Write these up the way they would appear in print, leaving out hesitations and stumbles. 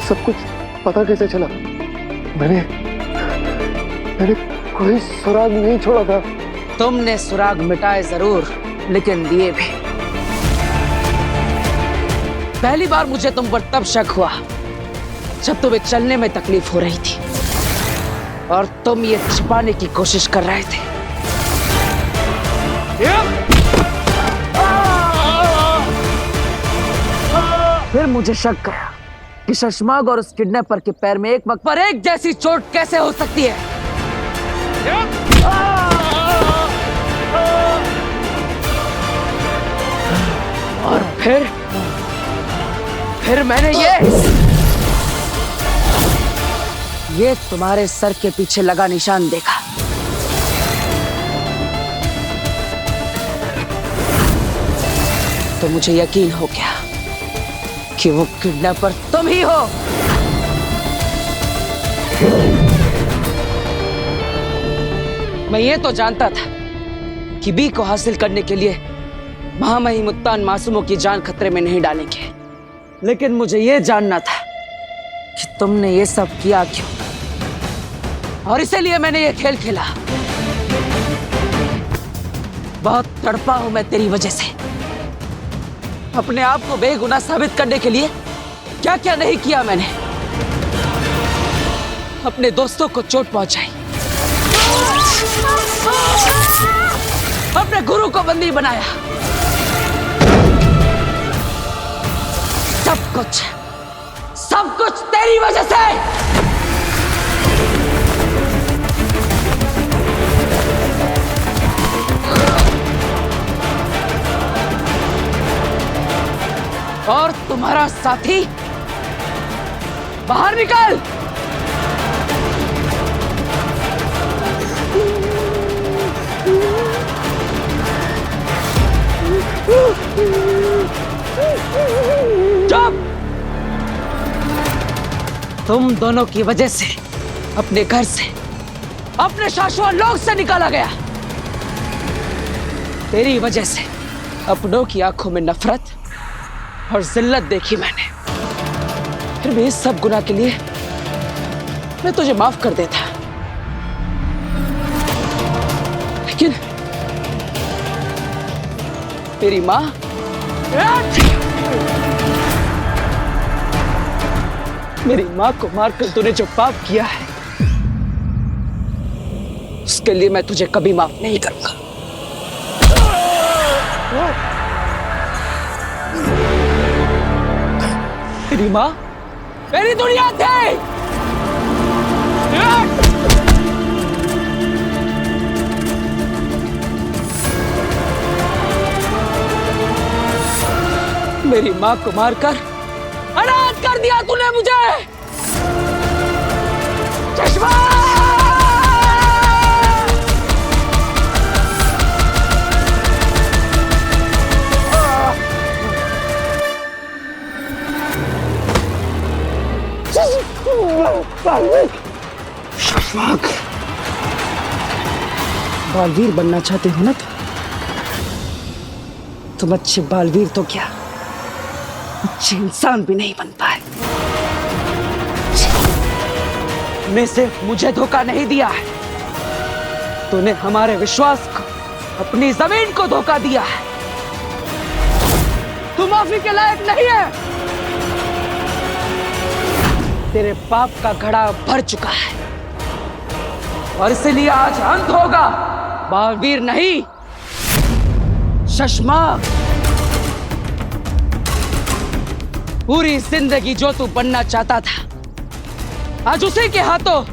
सब कुछ पता कैसे चला? मैंने कोई सुराग नहीं छोड़ा था। तुमने सुराग मिटाए जरूर, लेकिन दिए भी। पहली बार मुझे तुम पर तब शक हुआ जब तुम्हें चलने में तकलीफ हो रही थी और तुम ये छिपाने की कोशिश कर रहे थे। फिर मुझे शक गया कि शशमाग और उस किडनैपर के पैर में एक वक्त पर एक जैसी चोट कैसे हो सकती है। और फिर मैंने ये तुम्हारे सर के पीछे लगा निशान देखा। तो मुझे यकीन हो गया कि वो किडनैपर तुम ही हो। मैं ये तो जानता था कि बी को हासिल करने के लिए महामहिम मुत्तान मासूमों की जान खतरे में नहीं डालेंगे, लेकिन मुझे ये जानना था कि तुमने ये सब किया क्यों, और इसीलिए मैंने ये खेल खेला। बहुत तड़पा हूं मैं तेरी वजह से। अपने आप को बेगुनाह साबित करने के लिए क्या क्या नहीं किया मैंने। अपने दोस्तों को चोट पहुंचाई, अपने गुरु को बंदी बनाया। सब कुछ तेरी वजह से। और तुम्हारा साथी बाहर निकल। चुप! तुम दोनों की वजह से अपने घर से, अपने शाश्वत लोक से निकाला गया। तेरी वजह से अपनों की आंखों में नफरत और जिल्लत देखी मैंने। फिर भी इस सब गुनाह के लिए मैं तुझे माफ कर देता, लेकिन तेरी माँ, मेरी माँ को मारकर तूने जो पाप किया है, उसके लिए मैं तुझे कभी माफ नहीं करूंगा। मेरी माँ मेरी दुनिया थी। मेरी माँ को मारकर अनाथ कर दिया तूने मुझे। चश्मा! शशमाग, बालवीर बनना चाहते हो ना तुम अच्छे बालवीर तो क्या, अच्छे इंसान भी नहीं बन पाए। तूने सिर्फ मुझे धोखा नहीं दिया है, तूने हमारे विश्वास को, अपनी जमीन को धोखा दिया है। तू माफी के लायक नहीं है। तेरे पाप का घड़ा भर चुका है और इसलिए आज अंत होगा। बालवीर नहीं, शशमाग। पूरी जिंदगी जो तू बनना चाहता था, आज उसी के हाथों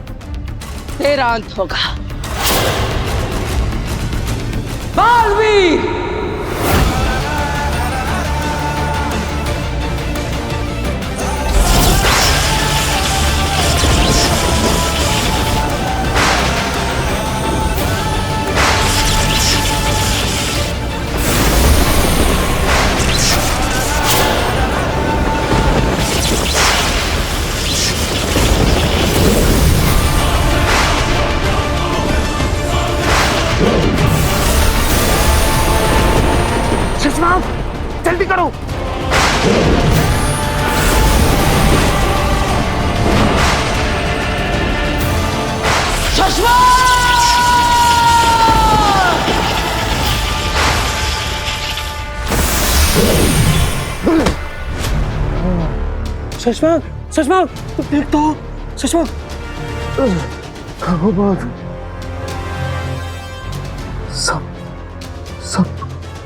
तेरा अंत होगा। बालवीर! जल्दी करो। शशांक, शशांक, देख तो, शशांक। वो बात, सब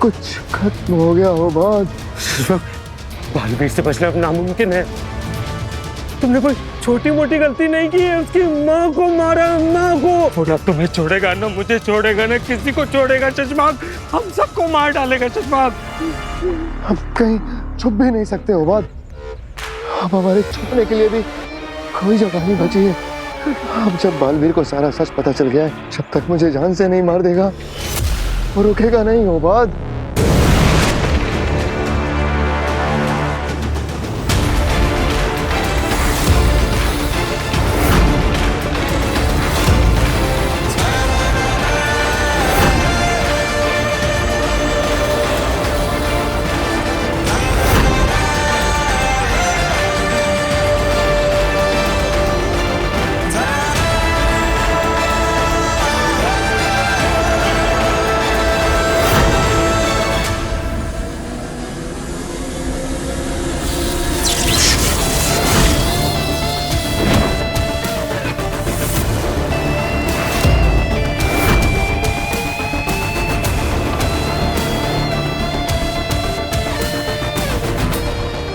कुछ खत्म हो गया। वो बात, शशांक, बालवीर से बचना अब नामुमकिन है। तुमने कोई छोटी मोटी गलती नहीं की है, उसकी माँ को मारा, माँ को। और अब तुम्हें छोड़ेगा ना, मुझे छोड़ेगा ना, किसी को छोड़ेगा शशांक, हम सबको मार डालेगा शशांक। हम कहीं छुप भी नहीं सकते हो बात, अब हमारे छुपने के लिए भी कोई जगह नहीं बची है। अब जब बालवीर को सारा सच पता चल गया है, जब तक मुझे जान से नहीं मार देगा वो रुकेगा नहीं। हो बात,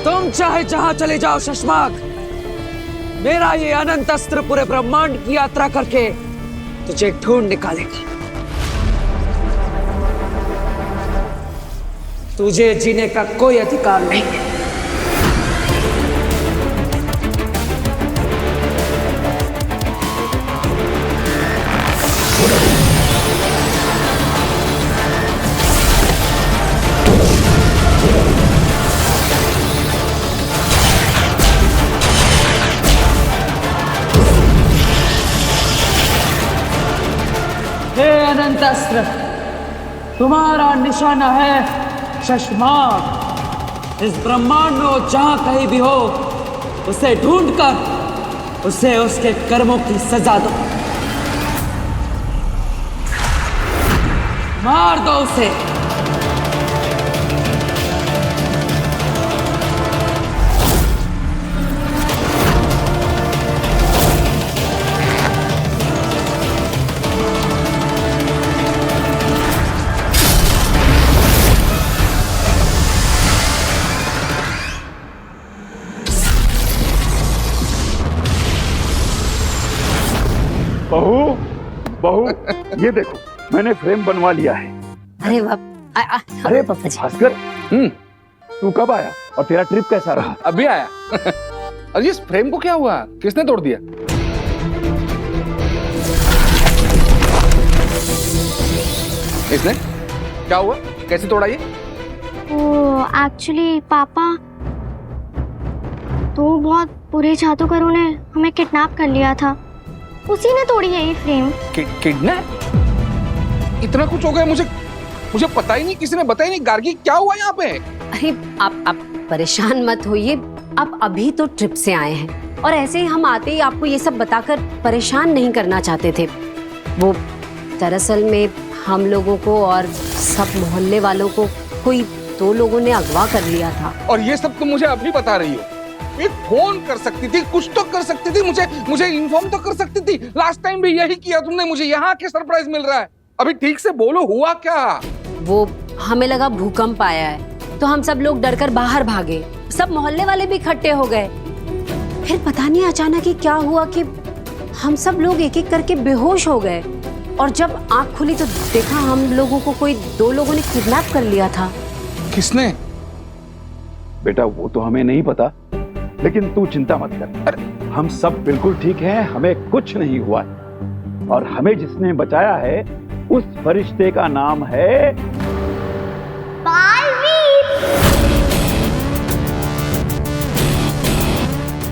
तुम चाहे जहां चले जाओ शशांक, मेरा ये अनंत अस्त्र पूरे ब्रह्मांड की यात्रा करके तुझे ढूंढ निकालेगा। तुझे जीने का कोई अधिकार नहीं है। हे अनंत अस्त्र, तुम्हारा निशाना है शशांक। इस ब्रह्मांड में वो जहां कहीं भी हो, उसे ढूंढकर उसे उसके कर्मों की सजा दो। मार दो उसे। बहू, बहू, ये देखो मैंने फ्रेम बनवा लिया है। अरे अरे भास्कर, तू कब आया और तेरा ट्रिप कैसा रहा? अभी आया। अरे इस फ्रेम को क्या हुआ, किसने तोड़ दिया? इसने? क्या हुआ, कैसे तोड़ा ये? एक्चुअली पापा, तो बहुत बुरे जादूगरों ने हमें किडनैप कर लिया था, उसी ने तोड़ी है ये फ्रेम। किडनैप? इतना कुछ हो गया, मुझे पता ही नहीं, किसी ने बताया नहीं। गार्गी, क्या हुआ यहाँ पे? अरे आप परेशान मत होइए, आप अभी तो ट्रिप से आए हैं और ऐसे ही हम आते ही आपको ये सब बताकर परेशान नहीं करना चाहते थे। वो दरअसल में हम लोगों को और सब मोहल्ले वालों को कोई 2 लोगों ने अगवा कर लिया था। और ये सब तुम मुझे अभी बता रही हो? एक फोन कर सकती थी, कुछ तो कर सकती थी, मुझे इन्फॉर्म तो कर सकती थी। लास्ट टाइम भी यही किया तुमने, मुझे यहाँ के सरप्राइज मिल रहा है। अभी ठीक से बोलो, हुआ क्या? वो हमें लगा भूकंप आया है तो हम सब लोग डरकर बाहर भागे, सब मोहल्ले वाले भी इकट्ठे हो गए। फिर पता नहीं अचानक ही क्या हुआ कि हम सब लोग एक एक करके बेहोश हो गए और जब आंख खुली तो देखा हम लोगों को कोई 2 लोगों ने किडनैप कर लिया था। किसने? बेटा वो तो हमें नहीं पता, लेकिन तू चिंता मत कर। अरे हम सब बिल्कुल ठीक हैं, हमें कुछ नहीं हुआ है। और हमें जिसने बचाया है उस फरिश्ते का नाम है बालवीर।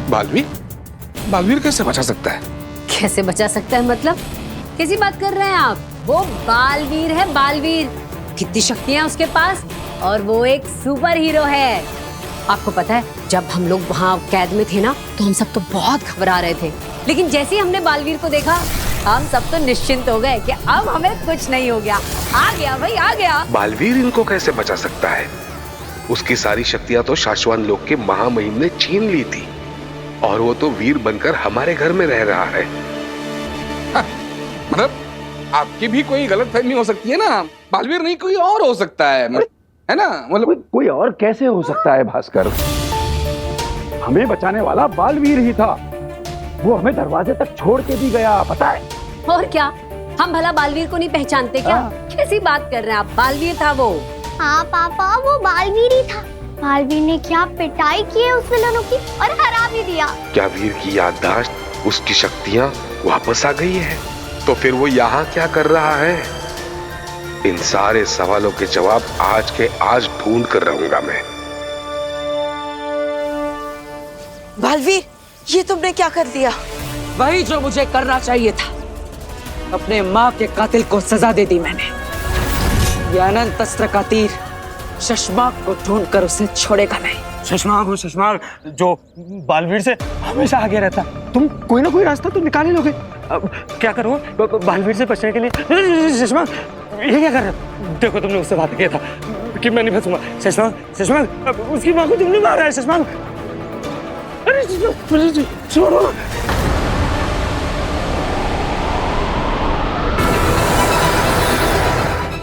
बालवीर? बालवीर कैसे बचा सकता है? कैसे बचा सकता है मतलब? कैसी बात कर रहे हैं आप? वो बालवीर है, बालवीर। कितनी शक्तियां उसके पास, और वो एक सुपर हीरो है। आपको पता है जब हम लोग वहाँ कैद में थे ना, तो हम सब तो बहुत घबरा रहे थे, लेकिन जैसे ही हमने बालवीर को देखा हम सब तो निश्चिंत हो गए कि अब हमें कुछ नहीं हो गया। आ गया भाई, आ गया। बालवीर इनको कैसे बचा सकता है? उसकी सारी शक्तियां तो शाश्वत लोक के महामहिम ने छीन ली थी। और वो तो वीर बनकर हमारे घर में रह रहा है। मतलब आपकी भी कोई गलतफहमी हो सकती है ना, बालवीर नहीं कोई और हो सकता है ना? मतलब कोई और कैसे हो सकता है भास्कर? हमें बचाने वाला बालवीर ही था। वो हमें दरवाजे तक छोड़ के भी गया, पता है? और क्या, हम भला बालवीर को नहीं पहचानते क्या? कैसी बात कर रहे हैं आप, बालवीर था वो। हाँ पापा, वो बालवीर ही था। बालवीर ने क्या पिटाई की है उस विलनों की, और हरा भी दिया। क्या वीर की याददाश्त, उसकी शक्तियां वापस आ गई है? तो फिर वो यहाँ क्या कर रहा है? इन सारे सवालों के जवाब आज के आज ढूंढ कर रहूंगा मैं। बालवीर, ये तुमने क्या कर दिया? वही जो मुझे करना चाहिए था। अपने माँ के कातिल को सजा दे दी मैंने। ये अनंत अस्त्र का तीर शशमाक को ढूंढकर उसे छोड़ेगा नहीं। शशमाक हो, शशमाक जो बालवीर से हमेशा आगे रहता। तुम कोई ना कोई रास्ता तो निकाल ही लोगे। अब क्या करो बालवीर से बचने के लिए? शशमाक ये क्या कर रहे हो? देखो तुमने उससे बात किया था कि मैं नहीं फंसूंगा। शशमाक, शशमाक उसकी माँ को तुमने मारा है। शशमाक, अरे छोड़ो।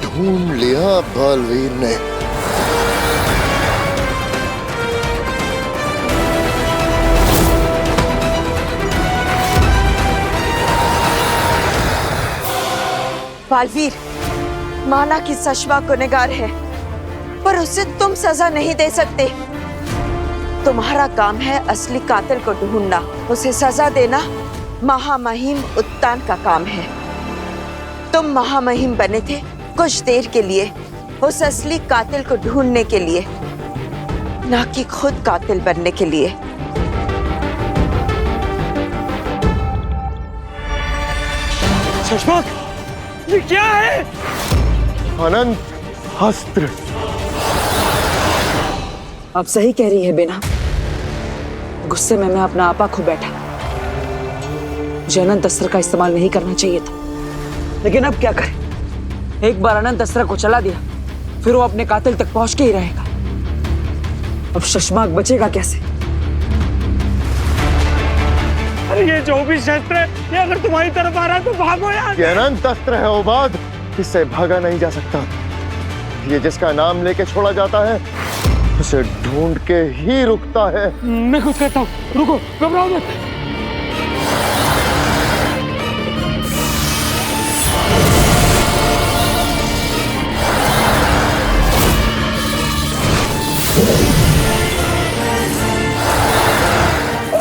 ढूंढ लिया बालवीर ने। बालवीर, माना कि शशमाक गुनहगार है, पर उसे तुम सजा नहीं दे सकते। तुम्हारा काम है असली कातिल को ढूंढना, उसे सजा देना महामहिम उत्तान का काम है। तुम महामहिम बने थे कुछ देर के लिए, उस असली कातिल को ढूंढने के लिए, ना कि खुद कातिल बनने के लिए। शशमाक, ये क्या है? अनंत अस्त्र। आप सही कह रही है बेना। गुस्से में मैं अपना आपा खो बैठा। मुझे अनंत अस्त्र का इस्तेमाल नहीं करना चाहिए था, लेकिन अब क्या करें? एक बार अनंत अस्त्र को चला दिया, फिर वो अपने कातिल तक पहुंच के ही रहेगा। अब शशमाक बचेगा कैसे? अरे ये जो भी शस्त्र है, ये अगर तुम्हारी तरफ आ रहा है तो भागो यार। ये अनंत अस्त्र है उबाद, इससे भागा नहीं जा सकता। ये जिसका नाम लेके छोड़ा जाता है, उसे ढूंढ के ही रुकता है। मैं कुछ कहता हूँ, रुको, घबराओ मत।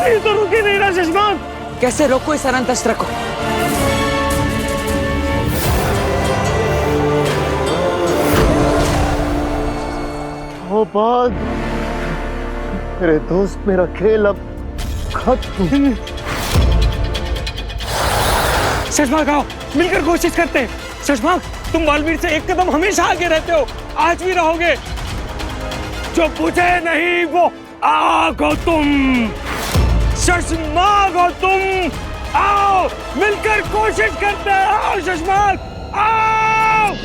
ये तो रुक ही नहीं रहा शशमाक। कैसे रोको इस अनंत अस्त्र को? उबाद, मेरे दोस्त, मेरा खेल अब खत्म। शशमाक आओ, मिलकर कोशिश करते हैं। शशमाक, तुम बालवीर से एक कदम हमेशा आगे रहते हो, आज भी रहोगे। जो पूछे नहीं वो आओ तुम। शशमाक हो तुम, आओ मिलकर कोशिश करते हैं। आओ शशमाक, आओ।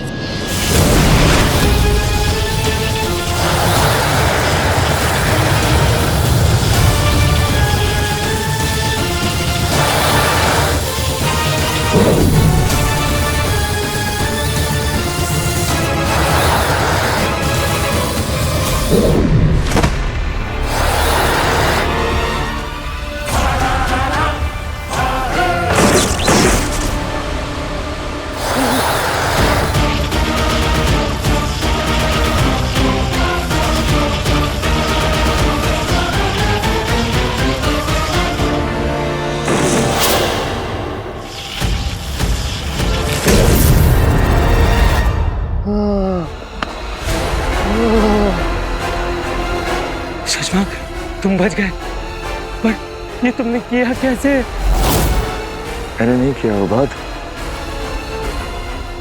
शशमाक, तुम बच गए, पर ये तुमने किया कैसे? मैंने नहीं किया उबाद,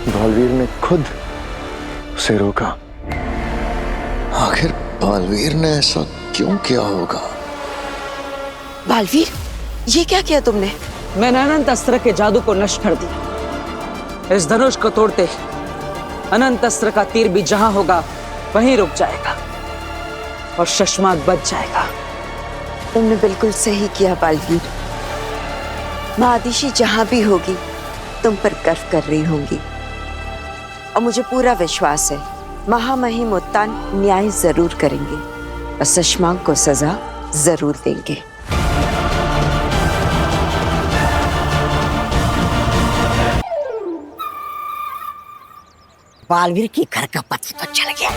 बालवीर ने खुद उसे रोका। आखिर बालवीर ने ऐसा क्यों किया होगा? बालवीर, ये क्या किया तुमने? मैंने अनंत अस्त्र के जादू को नष्ट कर दिया। इस धनुष को तोड़ते ही अनंत अस्त्र का तीर भी जहां होगा वहीं रुक जाएगा और शशमाक बच जाएगा। तुमने बिल्कुल सही किया बालवीर। माँ आदिशी जहां भी होगी तुम पर गर्व कर रही होंगी, और मुझे पूरा विश्वास है महामहिम उत्तान न्याय जरूर करेंगे और शशांक को सजा जरूर देंगे। बालवीर के घर का पता तो चल गया,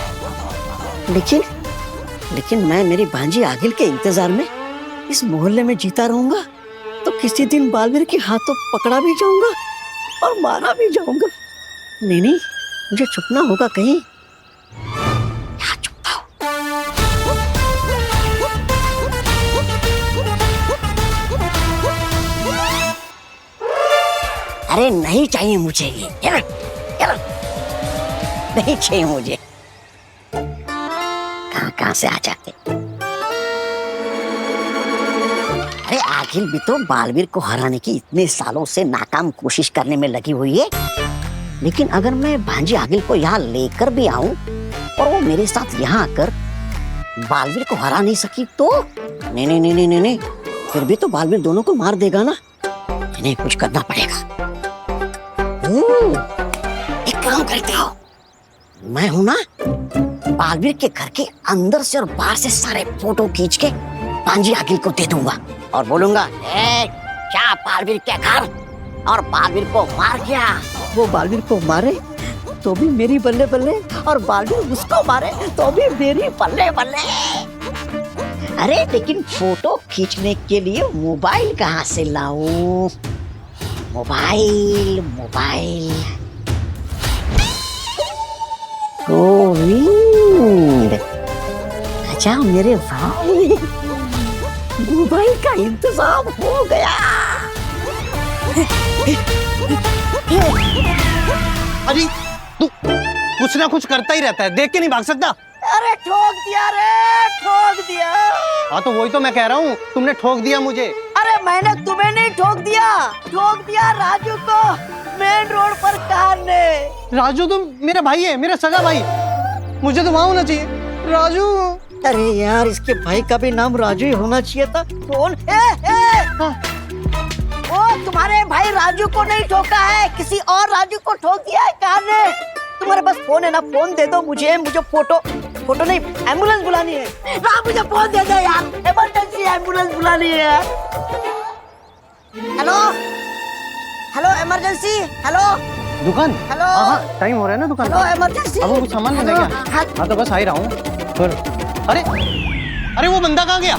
लेकिन मैं मेरी भांजी आगिल के इंतजार में इस मोहल्ले में जीता रहूंगा तो किसी दिन बालवीर के हाथों पकड़ा भी जाऊंगा और मारा भी जाऊंगा। नहीं, मुझे छुपना होगा कहीं। यहाँ छुपता हूँ। अरे नहीं चाहिए मुझे ये, नहीं चाहिए मुझे। कहां से आ जाते। अरे आखिर भी तो बालवीर को हराने की इतने सालों से नाकाम कोशिश करने में लगी हुई है, लेकिन अगर मैं भांजी आगिल को यहाँ लेकर भी आऊं और वो मेरे साथ यहाँ आकर बालवीर को हरा नहीं सकी तो नहीं, फिर भी तो बालवीर दोनों को मार देगा ना। इन्हें कुछ करना पड़ेगा। एक काम करते हो, मैं हूं ना, बालवीर के घर के अंदर से और बाहर से सारे फोटो खींच के भांजी आगिल को दे दूंगा और बोलूंगा क्या बालवीर के घर और बालवीर को मार गया। वो बालवीर को मारे तो भी मेरी बल्ले बल्ले, और बालवीर उसको मारे तो भी मेरी बल्ले बल्ले। अरे लेकिन फोटो खींचने के लिए मोबाइल कहाँ से लाऊं? मोबाइल गोविंद, अच्छा मेरे भाई, मोबाइल का इंतजाम हो गया। अरे तू कुछ ना कुछ करता ही रहता है, देख के नहीं भाग सकता। अरे ठोक दिया रे, ठोक दिया। हाँ तो वही तो मैं कह रहा हूँ, तुमने ठोक दिया मुझे। अरे मैंने तुम्हें नहीं ठोक दिया राजू को मेन रोड पर कार ने। राजू तुम मेरा भाई है, मेरा सगा भाई, मुझे तो वहाँ होना चाहिए। राजू, अरे यार इसके भाई का भी नाम राजू ही होना चाहिए था। कौन वो तुम्हारे भाई राजू को नहीं ठोका है, किसी और राजू को ठोक दिया है कार ने। तुम्हारे पास फोन है ना, फोन दे दो मुझे फोटो नहीं, एम्बुलेंस बुलानी है। मुझे फोन दे दो यार, इमरजेंसी एम्बुलेंस बुलानी है यार। हेलो इमरजेंसी, हेलो दुकान। हेलो, हाँ टाइम हो रहा है ना दुकान। Hello emergency. अब वो कुछ सामान लेने गया। हाँ तो बस आ ही रहा हूँ। अरे वो बंदा कहाँ गया?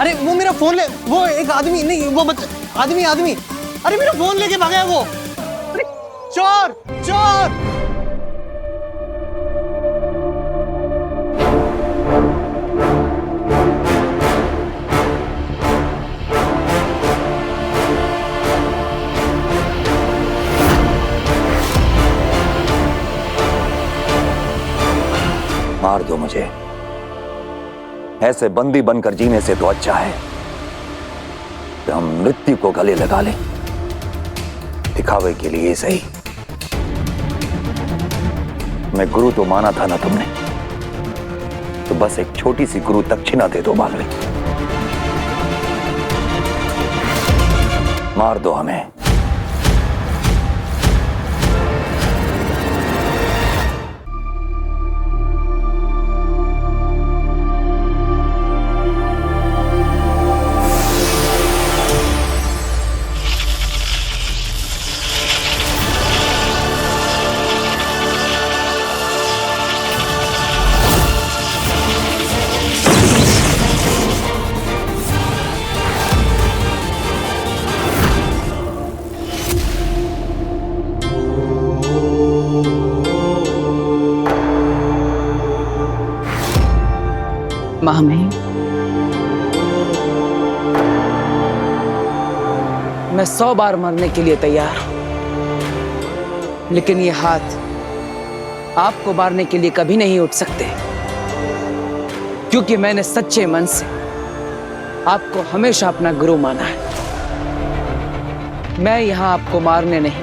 अरे वो मेरा फोन ले, वो एक आदमी नहीं, वो आदमी, अरे मेरा फोन लेके भागा है वो। अरे चोर। मार दो मुझे, ऐसे बंदी बनकर जीने से तो अच्छा है कि हम मृत्यु को गले लगा लें, दिखावे के लिए सही। मैं गुरु तो माना था ना तुमने, तो बस एक छोटी सी गुरु दक्षिणा दे दो मालवी। मार दो हमें। महामहिम, मैं 100 बार मरने के लिए तैयार हूं, लेकिन ये हाथ आपको मारने के लिए कभी नहीं उठ सकते, क्योंकि मैंने सच्चे मन से आपको हमेशा अपना गुरु माना है। मैं यहां आपको मारने नहीं,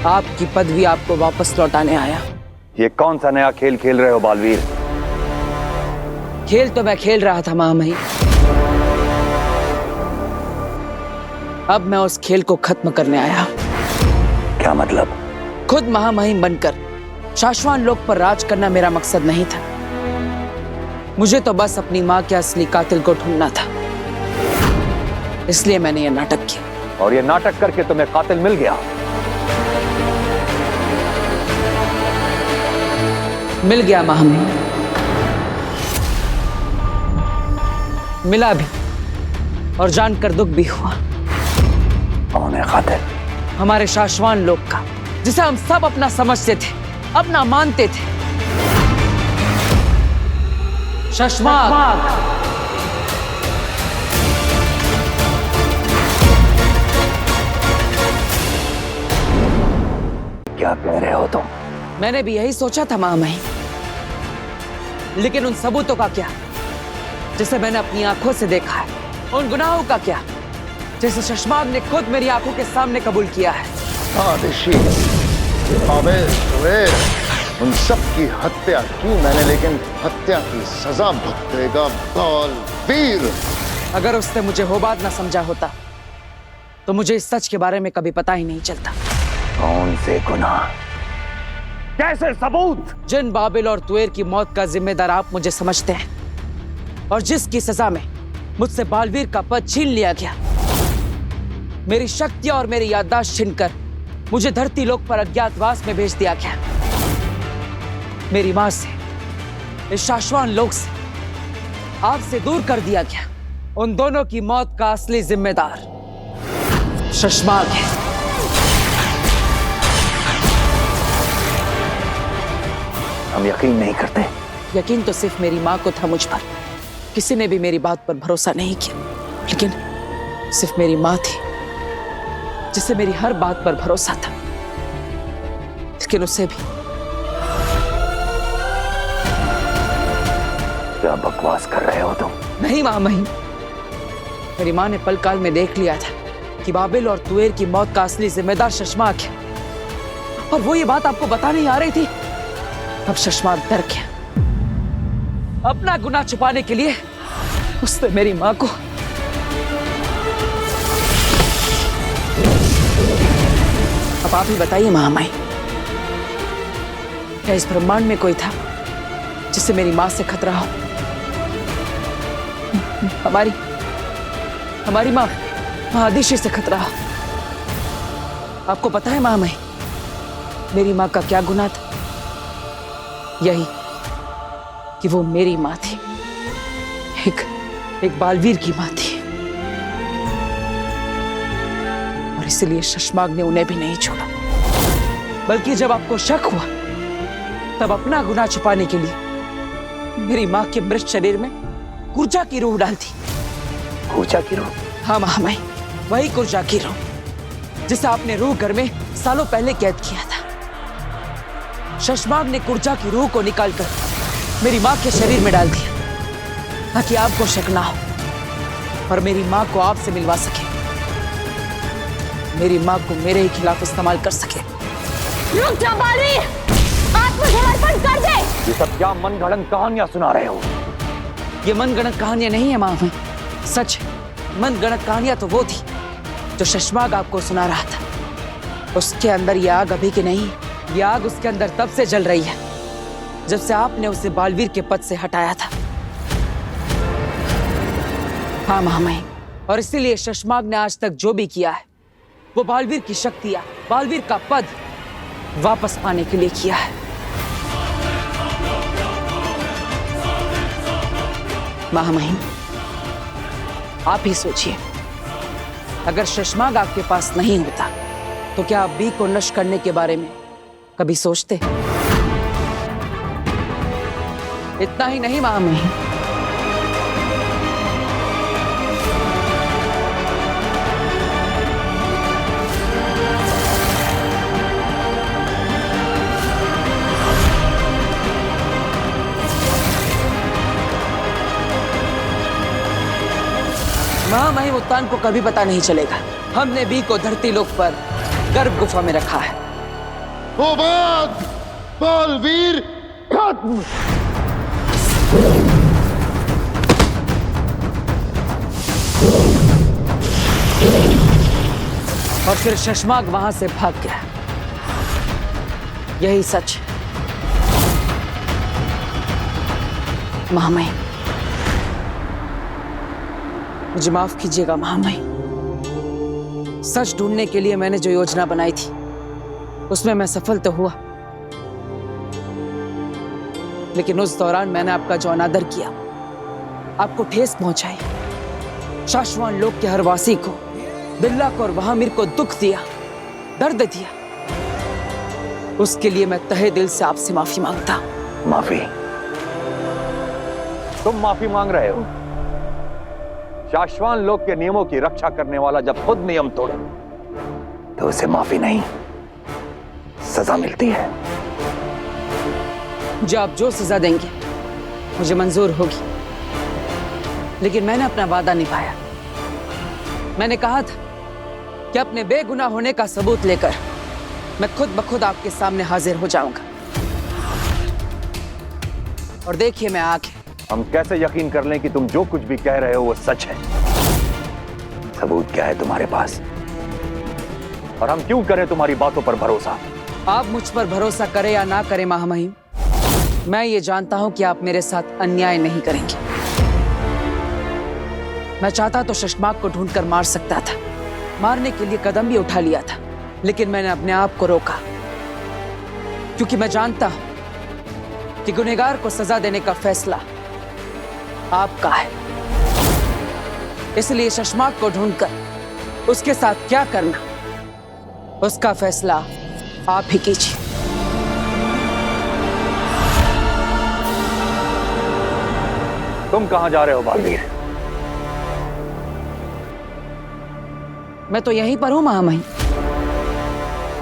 आपकी पदवी आपको वापस लौटाने आया। ये कौन सा नया खेल खेल रहे हो बालवीर? खेल तो मैं खेल रहा था महामहिम, अब मैं उस खेल को खत्म करने आया। क्या मतलब? खुद महामहिम बनकर शाश्वान लोक पर राज करना मेरा मकसद नहीं था। मुझे तो बस अपनी माँ के असली कातिल को ढूंढना था, इसलिए मैंने यह नाटक किया। और ये नाटक करके तुम्हें कातिल मिल गया? मिल गया महामहिम, मिला भी और जानकर दुख भी हुआ। कौन है कातिल? हमारे शाश्वान लोक का, जिसे हम सब अपना समझते थे, अपना मानते थे। शशमाग। क्या कह रहे हो तुम? मैंने भी यही सोचा था महामहिम, लेकिन उन सबूतों का क्या जिसे मैंने अपनी आंखों से देखा है? उन गुनाहों का क्या जिसे शशमाग ने खुद मेरी आंखों के सामने कबूल किया है? हाँ ऋषि, आबिल, जुबैर, उन सब की हत्या की मैंने, लेकिन हत्या की सजा भुगतेगा बालवीर। अगर उसने मुझे होबाद ना समझा होता तो मुझे इस सच के बारे में कभी पता ही नहीं चलता। कौन से गुनाह? कैसे सबूत? जिन बाबिल और तुएर की मौत का जिम्मेदार आप मुझे समझते हैं, और जिसकी सजा में मुझसे बालवीर का पद छीन लिया गया, मेरी शक्तियां और मेरी याददाश्त छीनकर मुझे धरती लोक पर अज्ञातवास में भेज दिया गया। मेरी मां से, इस शाश्वान लोक से, आपसे दूर कर दिया गया। उन दोनों की मौत का असली जिम्मेदार शशमाग है। हम यकीन नहीं करते। यकीन तो सिर्फ मेरी मां को था मुझ पर, किसी ने भी मेरी बात पर भरोसा नहीं किया। लेकिन सिर्फ मेरी मां थी जिसे मेरी हर बात पर भरोसा था, लेकिन उसे भी। क्या बकवास कर रहे हो तुम? नहीं महामहिम, मेरी मां ने पल काल में देख लिया था कि बाबिल और तुएर की मौत का असली जिम्मेदार शशमाग है, और वो ये बात आपको बता नहीं आ रही थी। अब शशमाग डर गया। अपना गुनाह छुपाने के लिए उसने मेरी मां को अब आप ही बताइए महामहिम, क्या इस ब्रह्मांड में कोई था जिससे मेरी मां से खतरा हो? हमारी मां आदिशि से खतरा हो। आपको पता है महामहिम, मेरी मां का क्या गुनाह था? यही कि वो मेरी मां थी, एक बालवीर की मां थी, और इसलिए शशमाग ने उन्हें भी नहीं छोड़ा। बल्कि जब आपको शक हुआ, तब अपना गुनाह छुपाने के लिए मेरी मां के मृत शरीर में कुर्जा की रूह डाल दी। कुर्जा की रूह? हाँ महामहिम, वही कुर्जा की रूह जिसे आपने रूह घर में सालों पहले कैद किया था। शशमाग ने कुर्जा की रूह को निकालकर मेरी मां के शरीर में डाल दिया, ताकि आपको शक ना हो और मेरी मां को आपसे मिलवा सके, मेरी मां को मेरे ही खिलाफ इस्तेमाल कर सके। रुक जा बालवीर, आत्मसमर्पण कर दे। ये सब क्या मनगढ़ंत कहानियां सुना रहे हो? ये मनगढ़ंत कहानियां नहीं है महामहिम, सच है। मनगढ़ंत कहानियां तो वो थी जो शशमाग आपको सुना रहा था। उसके अंदर ये आग अभी की नहीं, ये आग उसके अंदर तब से जल रही है जब से आपने उसे बालवीर के पद से हटाया था। हाँ महामहिम, और इसीलिए शशमाग ने आज तक जो भी किया है वो बालवीर की शक्तियां, बालवीर का पद वापस पाने के लिए किया है। महामहिम, आप ही सोचिए, अगर शशमाग आपके पास नहीं होता तो क्या आप बी को नष्ट करने के बारे में कभी सोचते? इतना ही नहीं महामहिम, महामहिम उत्तान को कभी पता नहीं चलेगा। हमने बी को धरती लोक पर गर्भ गुफा में रखा है। होबाद, बालवीर खत्म। और फिर शशमाक वहां से भाग गया। यही सच है। महामहिम, मुझे माफ कीजिएगा महामहिम। सच ढूंढने के लिए मैंने जो योजना बनाई थी उसमें मैं सफल तो हुआ, लेकिन उस दौरान मैंने आपका जो अनादर किया, आपको ठेस पहुंचाई, शाश्वान लोक के हर वासी को, बिल्ला को और वहामिर को दुख दिया, दर्द दिया, उसके लिए मैं तहे दिल से आपसे माफी मांगता हूं। माफी? तुम माफी मांग रहे हो? शाश्वान लोक के नियमों की रक्षा करने वाला जब खुद नियम तोड़े तो उसे माफी नहीं, सजा मिलती है। मुझे आप जो सजा देंगे मुझे मंजूर होगी, लेकिन मैंने अपना वादा निभाया। मैंने कहा था कि अपने बेगुनाह होने का सबूत लेकर मैं खुद ब खुद आपके सामने हाजिर हो जाऊंगा। और देखिए मैं आ गया। हम कैसे यकीन कर लें कि तुम जो कुछ भी कह रहे हो वो सच है? सबूत क्या है तुम्हारे पास? और हम क्यों करें तुम्हारी बातों पर भरोसा? आप मुझ पर भरोसा करें या ना करें महामहिम, मैं ये जानता हूं कि आप मेरे साथ अन्याय नहीं करेंगे। मैं चाहता तो शशमाक को ढूंढकर मार सकता था, मारने के लिए कदम भी उठा लिया था, लेकिन मैंने अपने आप को रोका, क्योंकि मैं जानता हूं कि गुनहगार को सजा देने का फैसला आपका है। इसलिए शशमाक को ढूंढकर उसके साथ क्या करना, उसका फैसला आप ही कीजिए। तुम कहां जा रहे हो बालवीर? मैं तो यहीं पर हूं महामहिम।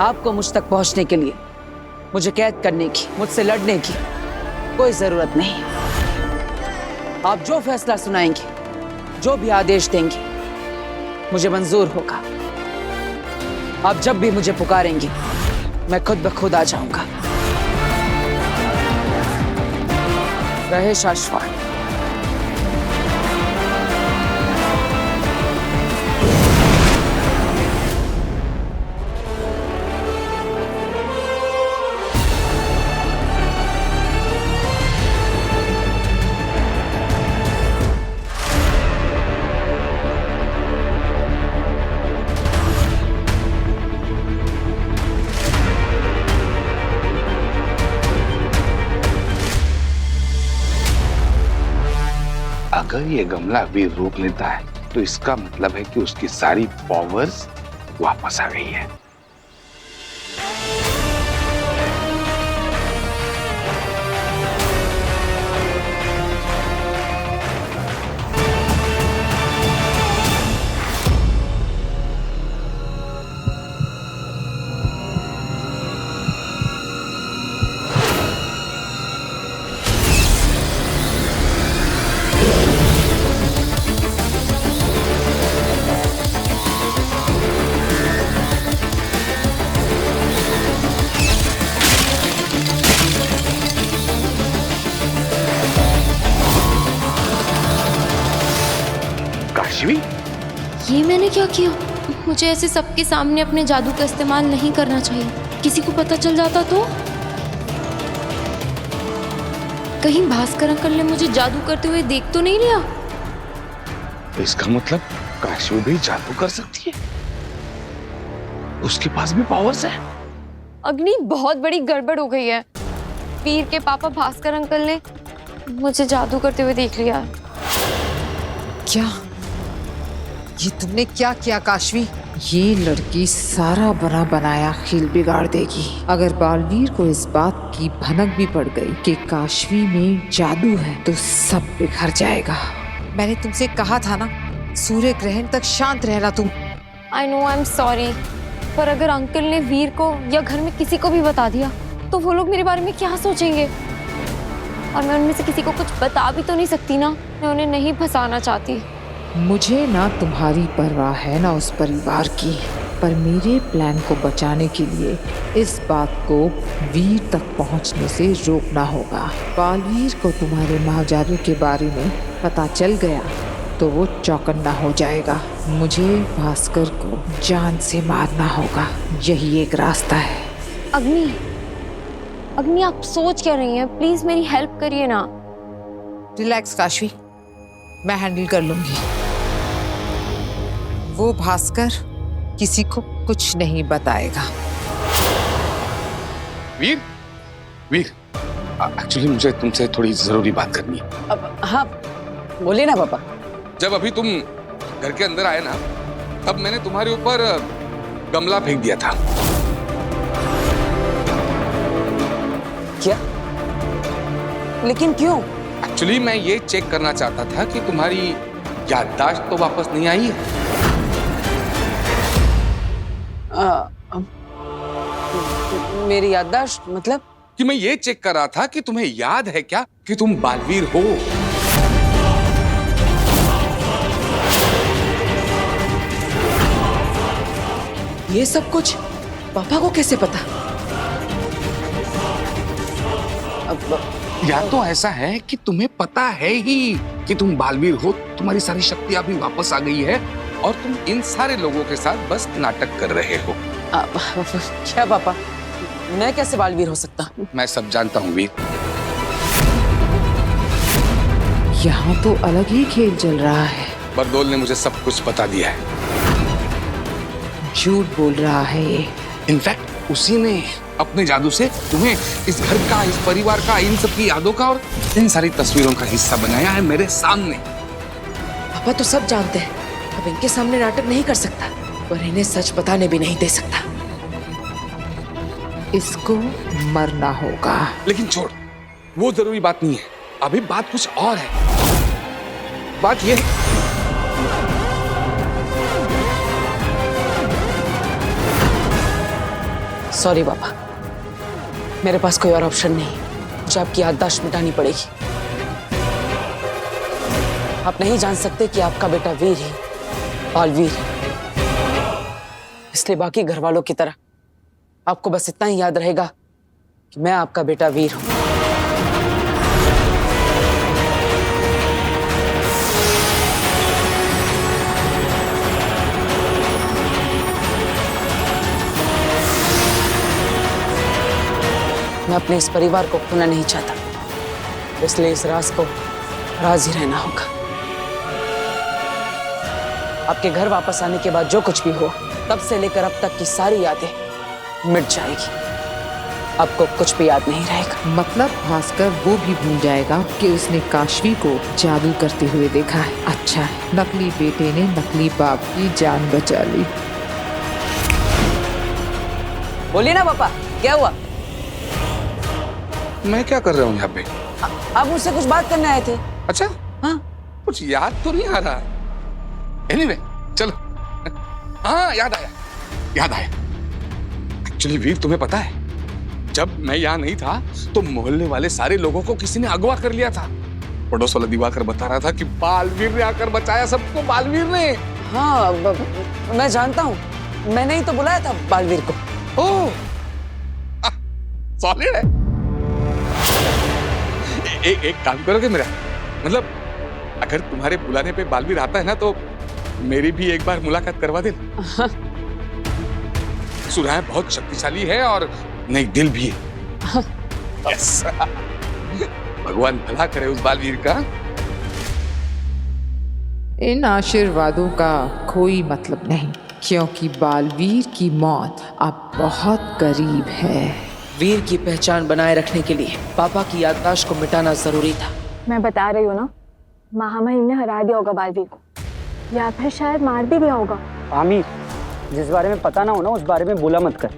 आपको मुझ तक पहुंचने के लिए मुझे कैद करने की, मुझसे लड़ने की कोई जरूरत नहीं। आप जो फैसला सुनाएंगे, जो भी आदेश देंगे, मुझे मंजूर होगा। आप जब भी मुझे पुकारेंगे मैं खुद ब खुद आ जाऊंगा। रहे शाश्वान। अगर ये गमला वीर रूप लेता है तो इसका मतलब है कि उसकी सारी पावर्स वापस आ गई है। ये मैंने क्या किया? मुझे ऐसे सबके सामने अपने जादू का इस्तेमाल नहीं करना चाहिए। किसी को पता चल जाता तो? कहीं भास्कर अंकल ने मुझे जादू करते हुए देख तो नहीं लिया? इसका मतलब काशवी भी जादू कर सकती है, उसके पास भी पावर्स है। अग्नि, बहुत बड़ी गड़बड़ हो गई है। वीर के पापा भास्कर अंकल ने मुझे जादू करते हुए देख लिया। क्या ये तुमने क्या किया काशवी? ये लड़की सारा बना बनाया खेल बिगाड़ देगी। अगर बालवीर को इस बात की भनक भी पड़ गई कि काशवी में जादू है तो सब बिखर जाएगा। मैंने तुमसे कहा था ना, सूर्य ग्रहण तक शांत रहना तुम। I know, I am sorry, पर अगर अंकल ने वीर को या घर में किसी को भी बता दिया तो वो लोग मेरे बारे में क्या सोचेंगे? और मैं उनमें से किसी को कुछ बता भी तो नहीं सकती ना, मैं उन्हें नहीं फंसाना चाहती। मुझे ना तुम्हारी परवाह है ना उस परिवार की, पर मेरे प्लान को बचाने के लिए इस बात को वीर तक पहुंचने से रोकना होगा। बालवीर को तुम्हारे महाजादू के बारे में पता चल गया तो वो चौकन्ना हो जाएगा। मुझे भास्कर को जान से मारना होगा, यही एक रास्ता है। अग्नि, अग्नि आप सोच क्या रही हैं? प्लीज मेरी हेल्प करिए ना। रिलैक्स काशवी, मैं हैंडल कर लूंगी। वो भास्कर किसी को कुछ नहीं बताएगा। वीर, वीर, एक्चुअली मुझे तुमसे थोड़ी जरूरी बात करनी है। अब हाँ बोलिए ना पापा। जब अभी तुम घर के अंदर आए ना, तब मैंने तुम्हारे ऊपर गमला फेंक दिया था। क्या? लेकिन क्यों? एक्चुअली मैं ये चेक करना चाहता था कि तुम्हारी याददाश्त तो वापस नहीं आई है। मेरी याददाश्त मतलब? कि मैं ये चेक कर रहा था कि तुम्हें याद है क्या कि तुम बालवीर हो। ये सब कुछ पापा को कैसे पता? या तो ऐसा है कि तुम्हें पता है ही कि तुम बालवीर हो, तुम्हारी सारी शक्तियां भी वापस आ गई है और तुम इन सारे लोगों के साथ बस नाटक कर रहे हो। क्या पापा, मैं कैसे बालवीर हो सकता? मैं सब जानता हूँ वीर। यहाँ तो अलग ही खेल चल रहा है। बरदौल ने मुझे सब कुछ बता दिया है। झूठ बोल रहा है ये। इनफैक्ट उसी ने अपने जादू से तुम्हें इस घर का, इस परिवार का, इन सब की यादों का और इन सारी तस्वीरों का हिस्सा बनाया है मेरे सामने। पापा तो सब जानते हैं, अब इनके सामने नाटक नहीं कर सकता, पर इन्हें सच बताने भी नहीं दे सकता। इसको मरना होगा। लेकिन छोड़, वो जरूरी बात नहीं है। अभी बात कुछ और है। बात ये है, सॉरी पापा, मेरे पास कोई और ऑप्शन नहीं, मुझे आपकी याददाश्त मिटानी पड़ेगी। आप नहीं जान सकते कि आपका बेटा वीर ही बालवीर है, इसलिए बाकी घर वालों की तरह आपको बस इतना ही याद रहेगा कि मैं आपका बेटा वीर हूं। मैं अपने इस परिवार को खोना नहीं चाहता, इसलिए इस राज को राज ही रहना होगा। आपके घर वापस आने के बाद जो कुछ भी हुआ, तब से लेकर अब तक की सारी यादें मिट जाएगी। आपको कुछ भी याद नहीं रहेगा। मतलब भास्कर वो भी भूल जाएगा कि उसने काशवी को जादू करते हुए देखा है। अच्छा है, नकली बेटे ने नकली बाप की जान बचा ली। बोलिए ना पापा, क्या हुआ? मैं क्या कर रहा हूँ यहाँ पे? आप मुझसे कुछ बात करने आए थे। अच्छा, हाँ, कुछ याद तो नहीं आ रहा। एनीवे, चलो। हाँ, याद आया, याद आया। एक्चुअली वीर, तुम्हें पता है, जब मैं यहाँ नहीं था तो मोहल्ले वाले सारे लोगों को किसी ने अगवा कर लिया था। पड़ोस वाला दिवाकर बता रहा था कि बालवीर ने आकर बचाया सबको, बालवीर ने। हाँ, मैं जानता हूँ, मैंने ही तो बुलाया था बालवीर को। ओह, सॉलिड है। एक काम करोगे मेरा? मतलब अगर तुम्हारे बुलाने पे बालवीर आता है ना, तो मेरी भी एक बार मुलाकात करवा देना। सुना है बहुत शक्तिशाली है और नेक दिल भी है। यस। भगवान भला करे उस बालवीर का। इन आशीर्वादों का कोई मतलब नहीं, क्योंकि बालवीर की मौत अब बहुत करीब है। वीर की पहचान बनाए रखने के लिए पापा की याददाश्त को मिटाना जरूरी था। मैं बता रही हूँ ना, महामहिम ने हरा दिया होगा बालवीर को, या फिर शायद मार भी दिया होगा। आमिर, जिस बारे में पता ना हो ना, उस बारे में बोला मत कर।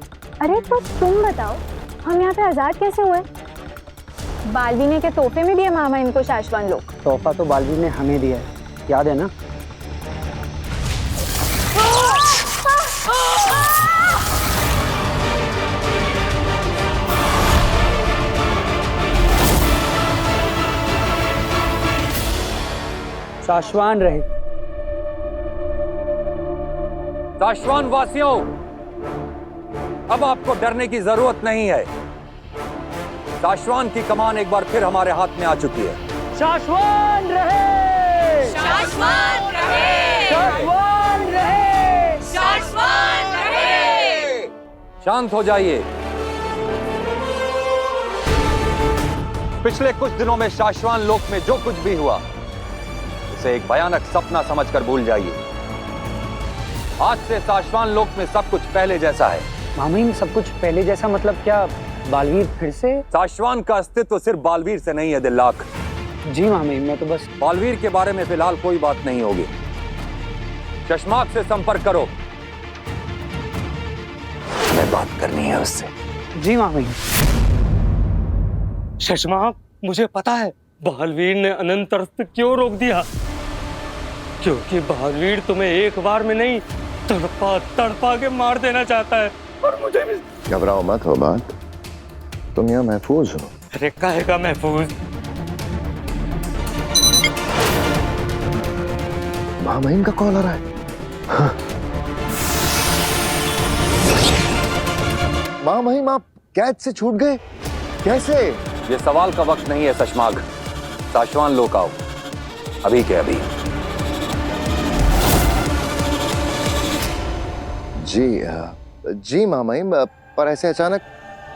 अरे तो तुम बताओ, हम यहाँ पे आजाद कैसे हुए? बालवीर ने के तोहफे में दिए महामहिम को शाश्वान लोग। तोहफा तो बालवीर ने हमें दिया है, याद है ना? शाश्वान रहे। शाश्वान वासियों, अब आपको डरने की जरूरत नहीं है। शाश्वान की कमान एक बार फिर हमारे हाथ में आ चुकी है। शाश्वान रहे। शाश्वत रहे, शाश्वत रहे, शाश्वत रहे। शांत हो जाइए। पिछले कुछ दिनों में शाश्वत लोक में जो कुछ भी हुआ उसे एक भयानक सपना समझकर भूल जाइए। आज से शाश्वत लोक में सब कुछ पहले जैसा है। मामी, सब कुछ पहले जैसा मतलब क्या? बालवीर फिर से? शाश्वत का अस्तित्व सिर्फ बालवीर से नहीं है दिल्लाक। जी मामी, मैं तो बस बालवीर के बारे में फिलहाल कोई बात नहीं होगी। चश्माक से संपर्क करो, हमें बात करनी है उससे। जी मामी। शशमाक, मुझे पता है बालवीर ने अनंत अर्थ क्यों रोक दिया। क्योंकि बालवीर तुम्हें एक बार में नहीं तड़पा तड़पा के मार देना चाहता है। और मुझे भी। घबराओ मत हो बात, तुम यहाँ महफूज हो। अरे काहेगा महफूज? महामहिम का कॉल आ रहा है। हाँ। महामहिम, आप कैद से छूट गए कैसे? ये सवाल का वक्त नहीं है शशमाग। शाश्वत लोक आओ, अभी के अभी। जी महामहिम, पर ऐसे अचानक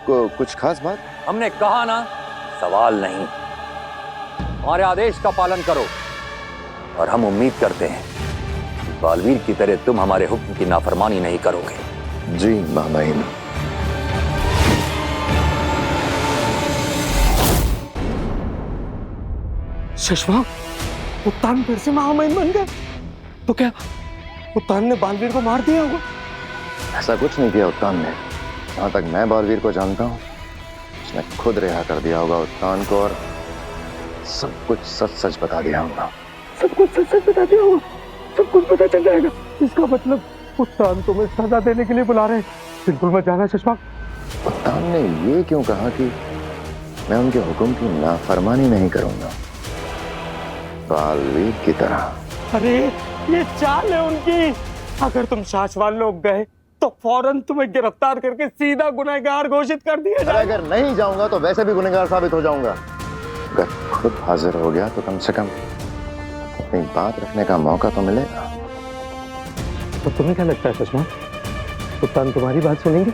कुछ खास बात? हमने कहा ना, सवाल नहीं। हमारे आदेश का पालन करो और हम उम्मीद करते हैं कि बालवीर की तरह तुम हमारे हुक्म की नाफरमानी नहीं करोगे। जी महामहिम। शशमाक, उत्तान फिर से महामहिम बन गए? तो क्या उत्तान ने बालवीर को मार दिया होगा? ऐसा कुछ नहीं किया उत्तान ने। जहां तक मैं बालवीर को जानता हूँ, उसने खुद रिहा कर दिया होगा उत्तान को और सब कुछ सच सच बता दिया होगा। सब कुछ सच सच बता दिया होगा? सब कुछ पता चल जाएगा? इसका मतलब उत्तान तुम्हें सजा देने के लिए बुला रहे हैं। बिल्कुल मत जाना शशमाक। उत्तान ने ये क्यों कहा कि मैं उनके हुक्म की नाफरमानी नहीं करूंगा, बालवीर की तरह? अरे ये चाल है उनकी। अगर तुम शाश्वत लोग गए तो फौरन तुम्हें गिरफ्तार करके सीधा गुनहगार घोषित कर दिया जाए। अगर नहीं जाऊंगा तो वैसे भी गुनहगार साबित हो जाऊंगा। अगर खुद हाजिर हो गया तो कम से कम अपनी बात रखने का मौका तो मिलेगा। तो तुम्हें क्या लगता है शशमाक, उत्तान तुम्हारी बात सुनेंगे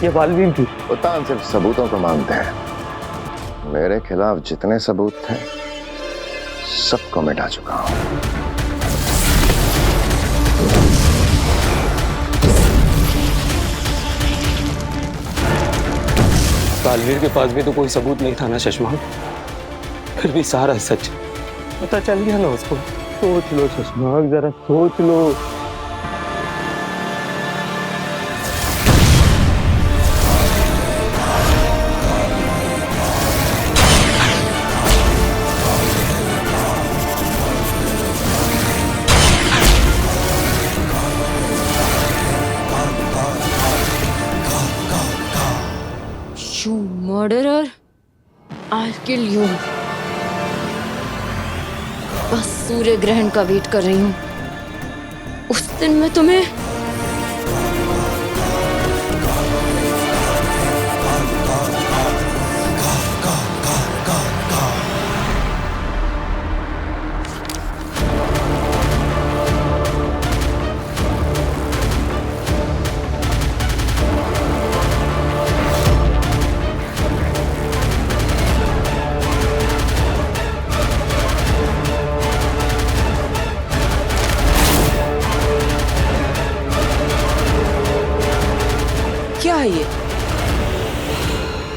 या बालवीर की? उत्तान सिर्फ सबूतों को मांगते हैं। मेरे खिलाफ जितने सबूत थे सबको मिटा चुका हूं। बालवीर के पास भी तो कोई सबूत नहीं था ना शशमाक, फिर भी सारा सच पता चल गया ना उसको। सोच लो शशमाक, जरा सोच लो। You murderer, I'll kill you. बस सूर्य ग्रहण का वेट कर रही हूँ। उस दिन मैं तुम्हें क्या है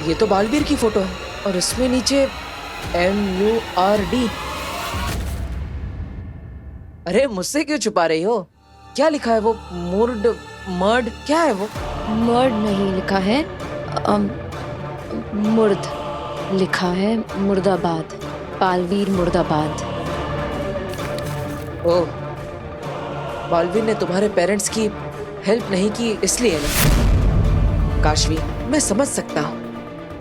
ये तो बालवीर की फोटो है और इसमें नीचे MURD। अरे मुझसे क्यों छुपा रही हो? क्या लिखा है वो? मर्ड क्या है वो? मर्ड नहीं लिखा है, मुर्द लिखा है। मुर्दाबाद, बालवीर मुर्दाबाद। ओ, बालवीर ने तुम्हारे पेरेंट्स की हेल्प नहीं की इसलिए ना? काशवी, मैं समझ सकता हूँ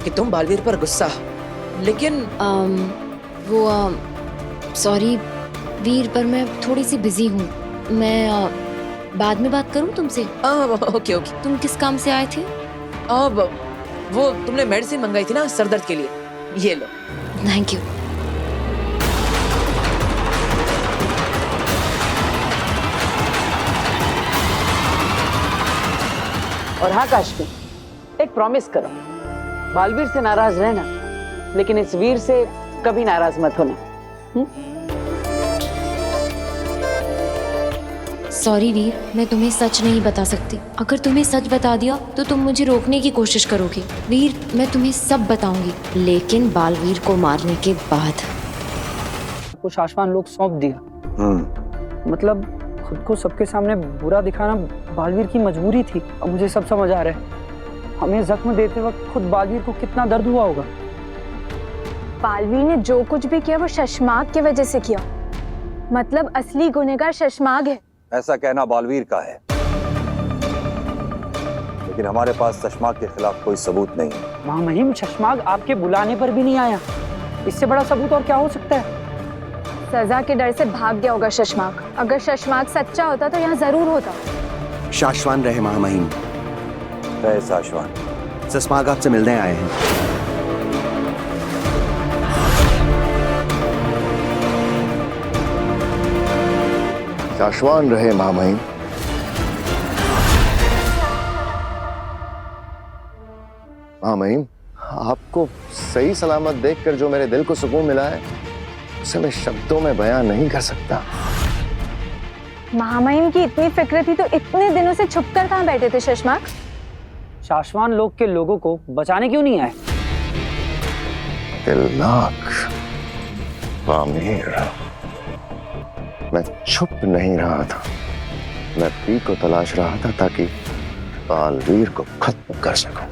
कि तुम बालवीर पर गुस्सा हो, लेकिन सॉरी वीर, पर मैं थोड़ी सी बिजी हूँ। मैं बाद में बात करूँ तुमसे? Okay okay. तुम किस काम से आए थे? अब वो तुमने मेडिसिन मंगाई थी ना सर दर्द के लिए, ये लो। Thank you. और हाँ काश्मी, एक प्रॉमिस करो, बालवीर से नाराज रहना, लेकिन इस वीर से कभी नाराज मत होना। सॉरी वीर, मैं तुम्हें सच नहीं बता सकती। अगर तुम्हें सच बता दिया तो तुम मुझे रोकने की कोशिश करोगे। वीर, मैं तुम्हें सब बताऊंगी, लेकिन बालवीर को मारने के बाद। कुछ आसमान लोग सौंप दिया। मतलब खुद को सबके सामने बुरा दिखाना बालवीर की मजबूरी थी। अब मुझे सब समझ आ रहा है। हमें जख्म देते वक्त खुद बालवीर को कितना दर्द हुआ होगा। बालवीर ने जो कुछ भी किया वो शशमाग की वजह से किया। मतलब असली गुनहगार शशमाग है। ऐसा कहना बालवीर का है, लेकिन हमारे पास शशमाग के खिलाफ कोई सबूत नहीं है। महामहिम, शशमाग आपके बुलाने पर भी नहीं आया। इससे बड़ा सबूत और क्या हो सकता है? सजा के डर से भाग गया होगा शशमाग। अगर शशमाग सच्चा होता तो यहाँ जरूर होता। शाश्वान रहे महामहिम। जय शाश्वान। शशमाग आपसे मिलने आए हैं। शाश्वान रहे महामहिम। महामहिम, आपको सही सलामत देखकर जो मेरे दिल को सुकून मिला है उसे मैं शब्दों में बयां नहीं कर सकता। महामहिम की इतनी फिक्र थी तो इतने दिनों से छुपकर कहाँ बैठे थे शशमाग? शाश्वान लोग के लोगों को बचाने क्यों नहीं आए? दिलनाक पामीर, मैं छुप नहीं रहा था। मैं पी को तलाश रहा था ताकि बालवीर को खत्म कर सकूं,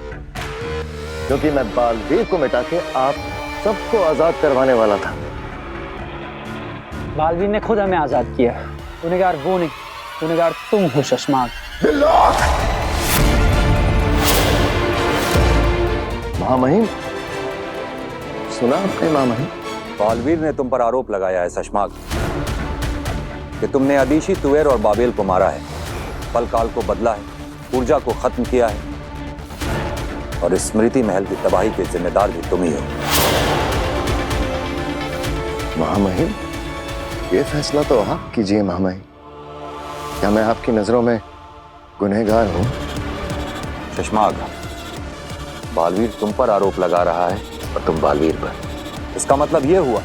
क्योंकि मैं बालवीर को मिटा के आप सबको आजाद करवाने वाला था। बालवीर ने खुद हमें आजाद किया। गुनहगार वो नहीं, गुनहगार तुम हो शशमाग। महामहिम, सुना आपने महामहिम? बालवीर ने तुम पर आरोप लगाया है शशमाग कि तुमने अदीशी, तुवेर और बाबेल को मारा है, पल काल को बदला है, ऊर्जा को खत्म किया है, और स्मृति महल की तबाही के जिम्मेदार भी तुम ही हो। महामहिम, ये फैसला तो आप कीजिए महामहिम। क्या मैं आपकी नजरों में गुनहगार हूं? शशमाग, बालवीर तुम पर आरोप लगा रहा है और तुम बालवीर पर। इसका मतलब ये हुआ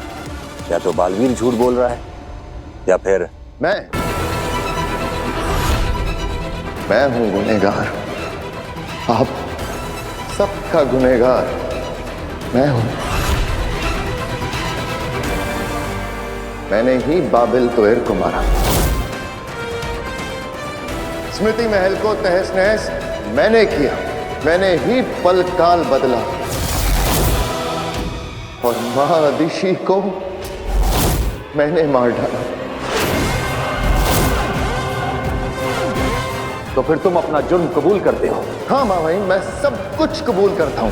या तो बालवीर झूठ बोल रहा है या फिर मैं हूं गुनहगार। आप सबका गुनहगार मैं हूं। मैंने ही बाबिल तुवेर को मारा। स्मृति महल को तहस नहस मैंने किया। मैंने ही पल काल बदला और मां अदिशी को मैंने मार डाला। तो फिर तुम अपना जुर्म कबूल करते हो? हाँ महामहिम, मैं सब कुछ कबूल करता हूं।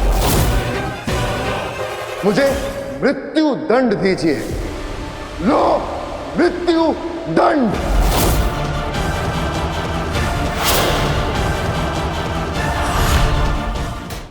मुझे मृत्यु दंड दीजिए। लो, मृत्यु दंड।